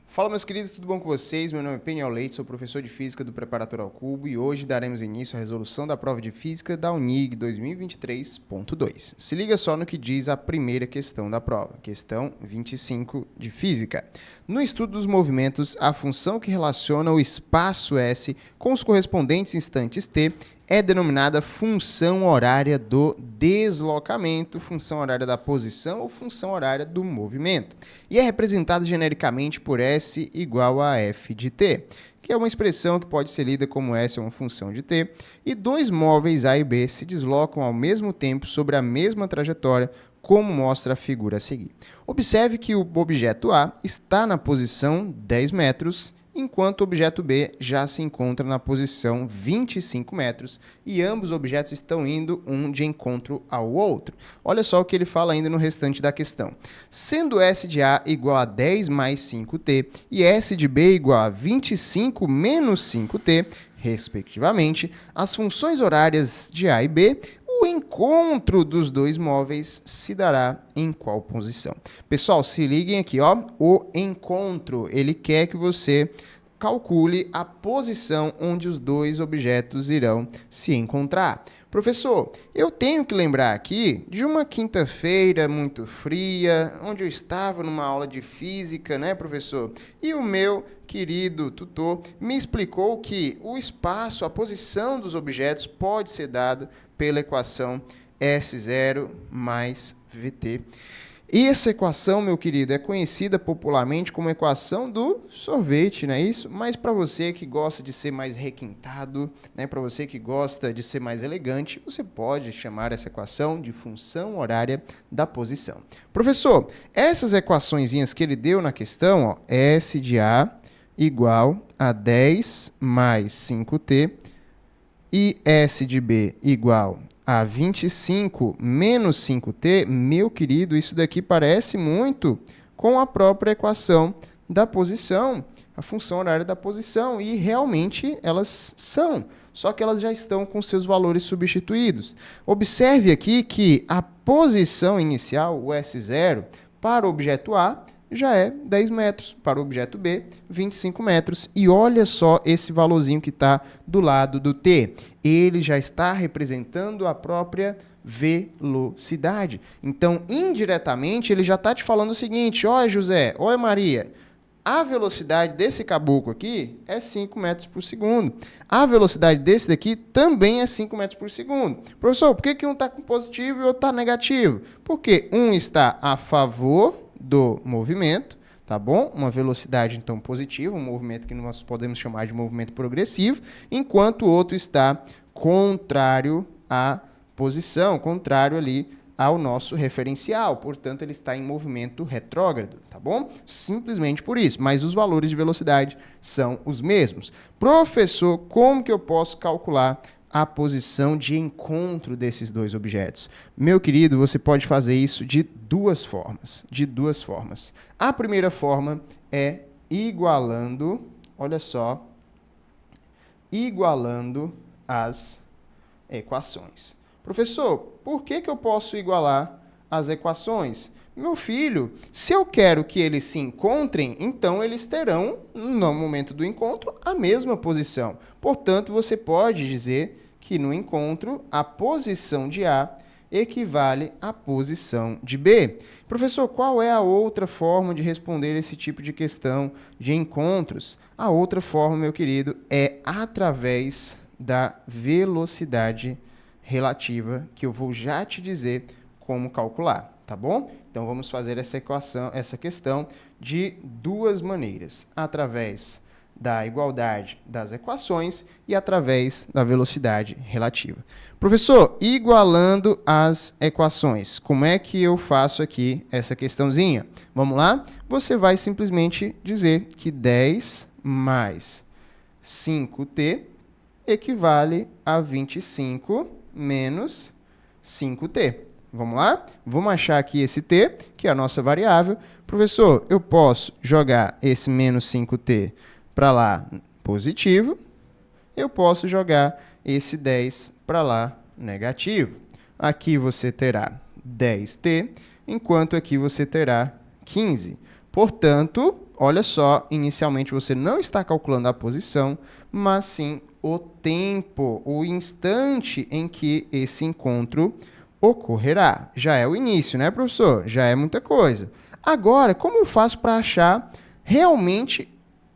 Fala, meus queridos, tudo bom com vocês? Meu nome é Peniel Leite, sou professor de Física do Preparatório ao Cubo e hoje daremos início à resolução da prova de Física da UNIG 2023.2. Se liga só no que diz a primeira questão da prova, questão 25 de Física. No estudo dos movimentos, a função que relaciona o espaço S com os correspondentes instantes T é denominada função horária do deslocamento, função horária da posição ou função horária do movimento. E é representada genericamente por S igual a F de T, que é uma expressão que pode ser lida como S é uma função de T, e dois móveis A e B se deslocam ao mesmo tempo sobre a mesma trajetória, como mostra a figura a seguir. Observe que o objeto A está na posição 10 metros, enquanto o objeto B já se encontra na posição 25 metros e ambos os objetos estão indo um de encontro ao outro. Olha só o que ele fala ainda no restante da questão. Sendo S de A igual a 10 mais 5t e S de B igual a 25 menos 5t, respectivamente, as funções horárias de A e B, o encontro dos dois móveis se dará em qual posição? Pessoal, se liguem aqui, ó, o encontro, ele quer que você calcule a posição onde os dois objetos irão se encontrar. Professor, eu tenho que lembrar aqui de uma quinta-feira muito fria, onde eu estava numa aula de física, né, professor? E o meu querido tutor me explicou que o espaço, a posição dos objetos pode ser dada pela equação S0 mais VT. E essa equação, meu querido, é conhecida popularmente como equação do sorvete, não é isso? Mas para você que gosta de ser mais requintado, né, para você que gosta de ser mais elegante, você pode chamar essa equação de função horária da posição. Professor, essas equaçõezinhas que ele deu na questão, ó, S de A igual a 10 mais 5t e S de B igual a 25 menos 5t, meu querido, isso daqui parece muito com a própria equação da posição, a função horária da posição, e realmente elas são, só que elas já estão com seus valores substituídos. Observe aqui que a posição inicial, o S0, para o objeto A, já é 10 metros, para o objeto B, 25 metros. E olha só esse valorzinho que está do lado do T. Ele já está representando a própria velocidade. Então, indiretamente, ele já está te falando o seguinte, ó José, ó Maria, a velocidade desse caboclo aqui é 5 metros por segundo. A velocidade desse daqui também é 5 metros por segundo. Professor, por que um está com positivo e o outro está negativo? Porque um está a favor do movimento, tá bom? Uma velocidade, então, positiva, um movimento que nós podemos chamar de movimento progressivo, enquanto o outro está contrário à posição, contrário ali ao nosso referencial, portanto, ele está em movimento retrógrado, tá bom? Simplesmente por isso, mas os valores de velocidade são os mesmos. Professor, como que eu posso calcular a posição de encontro desses dois objetos? Meu querido, você pode fazer isso de duas formas. A primeira forma é igualando, olha só, igualando as equações. Professor, por que eu posso igualar as equações? Meu filho, se eu quero que eles se encontrem, então eles terão, no momento do encontro, a mesma posição. Portanto, você pode dizer que no encontro a posição de A equivale à posição de B. Professor, qual é a outra forma de responder esse tipo de questão de encontros? A outra forma, meu querido, é através da velocidade relativa, que eu vou já te dizer como calcular, tá bom? Então vamos fazer essa questão de duas maneiras, através da igualdade das equações e através da velocidade relativa. Professor, igualando as equações, como é que eu faço aqui essa questãozinha? Vamos lá? Você vai simplesmente dizer que 10 mais 5t equivale a 25 menos 5t. Vamos lá? Vamos achar aqui esse t, que é a nossa variável. Professor, eu posso jogar esse menos 5t para lá positivo, eu posso jogar esse 10 para lá negativo. Aqui você terá 10t enquanto aqui você terá 15. Portanto, olha só, inicialmente você não está calculando a posição, mas sim o tempo, o instante em que esse encontro ocorrerá. Já é o início, né, professor? Já é muita coisa. Agora, como eu faço para achar realmente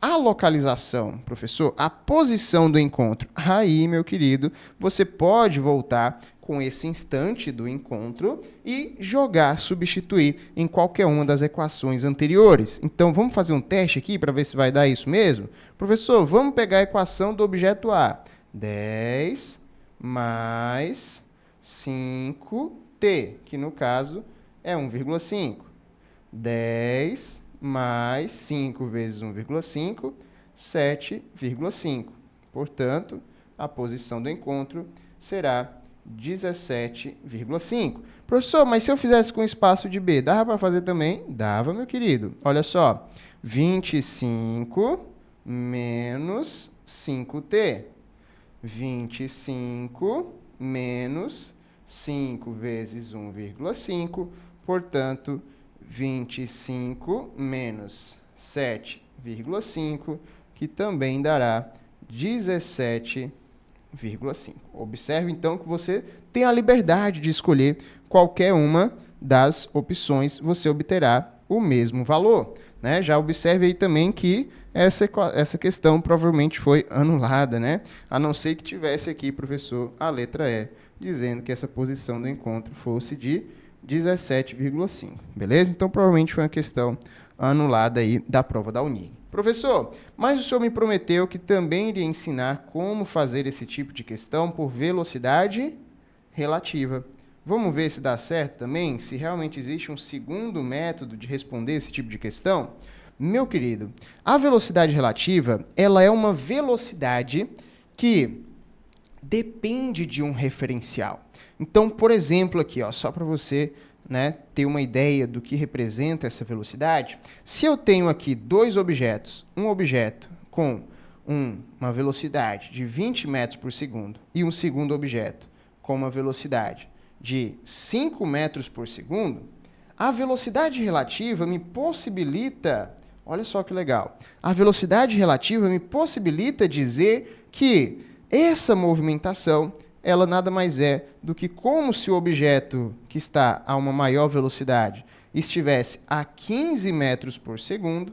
a localização, professor? A posição do encontro? Aí, meu querido, você pode voltar com esse instante do encontro e jogar, substituir em qualquer uma das equações anteriores. Então, vamos fazer um teste aqui para ver se vai dar isso mesmo? Professor, vamos pegar a equação do objeto A. 10 mais 5t, que no caso é 1,5. 10 mais 5 vezes 1,5, 7,5. Portanto, a posição do encontro será 17,5. Professor, mas se eu fizesse com espaço de B, dava para fazer também? Dava, meu querido. Olha só, 25 menos 5t. 25 menos 5 vezes 1,5, portanto, 25 menos 7,5, que também dará 17,5. Observe, então, que você tem a liberdade de escolher qualquer uma das opções, você obterá o mesmo valor, né? Já observe aí também que essa questão provavelmente foi anulada, né? A não ser que tivesse aqui, professor, a letra E, dizendo que essa posição do encontro fosse de 17,5, beleza? Então, provavelmente foi uma questão anulada aí da prova da UNIG. Professor, mas o senhor me prometeu que também iria ensinar como fazer esse tipo de questão por velocidade relativa. Vamos ver se dá certo também, se realmente existe um segundo método de responder esse tipo de questão? Meu querido, a velocidade relativa, ela é uma velocidade que depende de um referencial. Então, por exemplo, aqui, ó, só para você, né, ter uma ideia do que representa essa velocidade, se eu tenho aqui dois objetos, um objeto com uma velocidade de 20 metros por segundo e um segundo objeto com uma velocidade de 5 metros por segundo, a velocidade relativa me possibilita, olha só que legal, a velocidade relativa me possibilita dizer que essa movimentação, ela nada mais é do que como se o objeto que está a uma maior velocidade estivesse a 15 metros por segundo,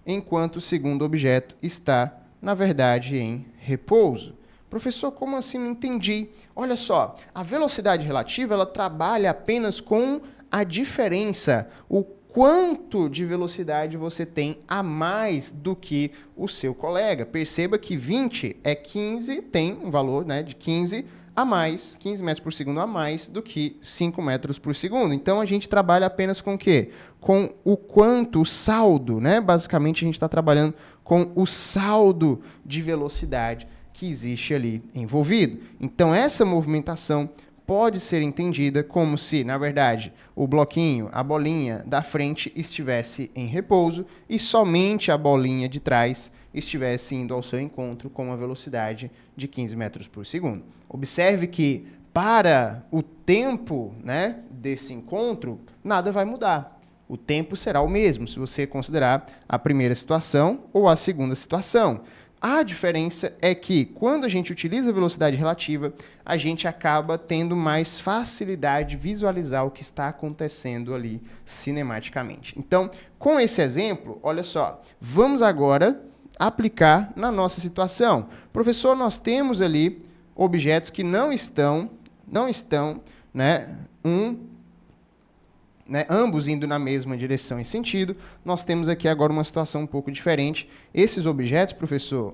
enquanto o segundo objeto está, na verdade, em repouso. Professor, como assim? Não entendi. Olha só, a velocidade relativa, ela trabalha apenas com a diferença, o quanto de velocidade você tem a mais do que o seu colega. Perceba que 20 é 15, tem um valor, né, de 15 a mais, 15 metros por segundo a mais do que 5 metros por segundo. Então, a gente trabalha apenas com o quê? Com o quanto, o saldo, né? Basicamente, a gente está trabalhando com o saldo de velocidade que existe ali envolvido. Então, essa movimentação pode ser entendida como se, na verdade, o bloquinho, a bolinha da frente estivesse em repouso e somente a bolinha de trás estivesse indo ao seu encontro com uma velocidade de 15 metros por segundo. Observe que, para o tempo, né, desse encontro, nada vai mudar. O tempo será o mesmo, se você considerar a primeira situação ou a segunda situação. A diferença é que, quando a gente utiliza a velocidade relativa, a gente acaba tendo mais facilidade de visualizar o que está acontecendo ali cinematicamente. Então, com esse exemplo, olha só, vamos agora aplicar na nossa situação. Professor, nós temos ali objetos que não estão, né, ambos indo na mesma direção e sentido. Nós temos aqui agora uma situação um pouco diferente. Esses objetos, professor,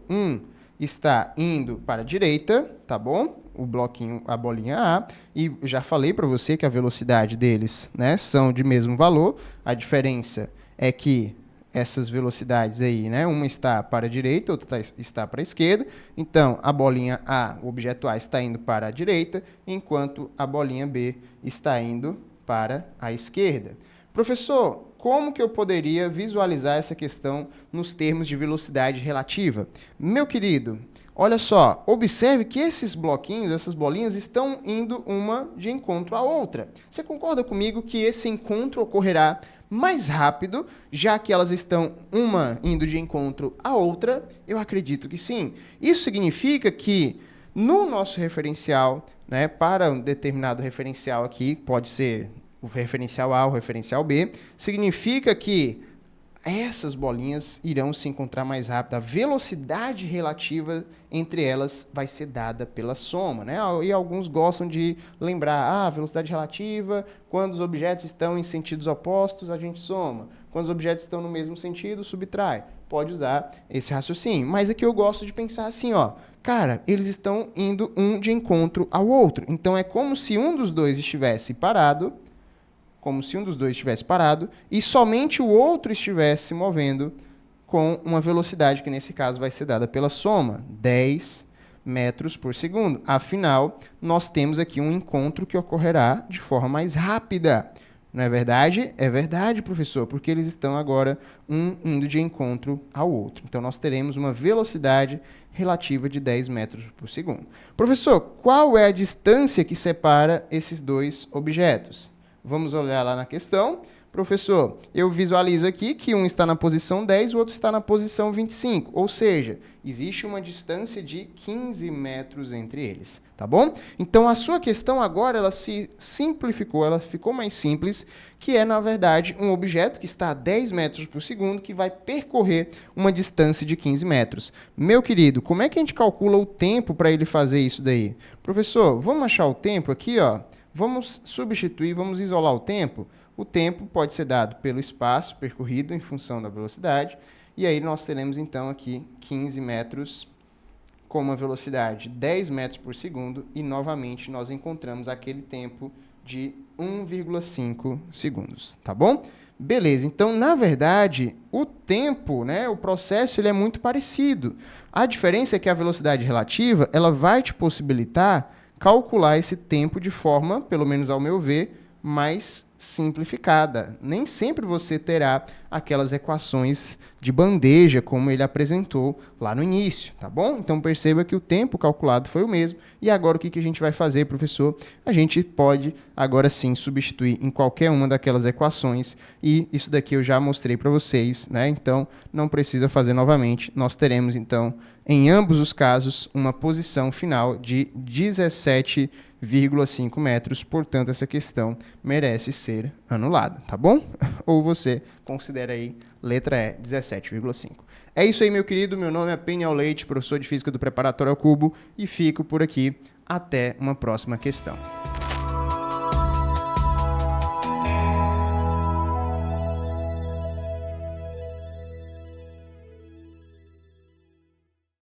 está indo para a direita, tá bom? O bloquinho, a bolinha A, e já falei para você que a velocidade deles, né, são de mesmo valor. A diferença é que essas velocidades aí, né, uma está para a direita, outra está para a esquerda. Então, a bolinha A, o objeto A, está indo para a direita, enquanto a bolinha B está indo para a esquerda. Professor, como que eu poderia visualizar essa questão nos termos de velocidade relativa? Meu querido, Olha só, observe que esses bloquinhos, essas bolinhas, estão indo uma de encontro à outra. Você concorda comigo que esse encontro ocorrerá mais rápido, já que elas estão uma indo de encontro à outra? Eu acredito que sim. Isso significa que no nosso referencial, né, para um determinado referencial aqui, pode ser o referencial A ou o referencial B, significa que essas bolinhas irão se encontrar mais rápido. A velocidade relativa entre elas vai ser dada pela soma, né? E alguns gostam de lembrar, a velocidade relativa, quando os objetos estão em sentidos opostos, a gente soma. Quando os objetos estão no mesmo sentido, subtrai. Pode usar esse raciocínio. Mas aqui eu gosto de pensar assim, ó. Cara, eles estão indo um de encontro ao outro. Então é como se um dos dois estivesse parado, e somente o outro estivesse se movendo com uma velocidade que, nesse caso, vai ser dada pela soma, 10 metros por segundo. Afinal, nós temos aqui um encontro que ocorrerá de forma mais rápida. Não é verdade? É verdade, professor, porque eles estão agora um indo de encontro ao outro. Então, nós teremos uma velocidade relativa de 10 metros por segundo. Professor, qual é a distância que separa esses dois objetos? Vamos olhar lá na questão. Professor, eu visualizo aqui que um está na posição 10, o outro está na posição 25. Ou seja, existe uma distância de 15 metros entre eles. Tá bom? Então, a sua questão agora, ela se simplificou, ela ficou mais simples, que é, na verdade, um objeto que está a 10 metros por segundo, que vai percorrer uma distância de 15 metros. Meu querido, como é que a gente calcula o tempo para ele fazer isso daí? Professor, vamos achar o tempo aqui, ó. Vamos substituir, vamos isolar o tempo. O tempo pode ser dado pelo espaço percorrido em função da velocidade. E aí nós teremos, então, aqui 15 metros com uma velocidade de 10 metros por segundo. E, novamente, nós encontramos aquele tempo de 1,5 segundos. Tá bom? Beleza. Então, na verdade, o tempo, né, o processo, ele é muito parecido. A diferença é que a velocidade relativa, ela vai te possibilitar calcular esse tempo de forma, pelo menos ao meu ver, mais simplificada. Nem sempre você terá aquelas equações de bandeja, como ele apresentou lá no início, tá bom? Então perceba que o tempo calculado foi o mesmo. E agora o que a gente vai fazer, professor? A gente pode agora sim substituir em qualquer uma daquelas equações, e isso daqui eu já mostrei para vocês, né? Então não precisa fazer novamente. Nós teremos então, em ambos os casos, uma posição final de 17,5 metros, portanto, essa questão merece ser anulada, tá bom? Ou você considera aí, letra E, 17,5. É isso aí, meu querido, meu nome é Peniel Leite, professor de Física do Preparatório ao Cubo, e fico por aqui, até uma próxima questão.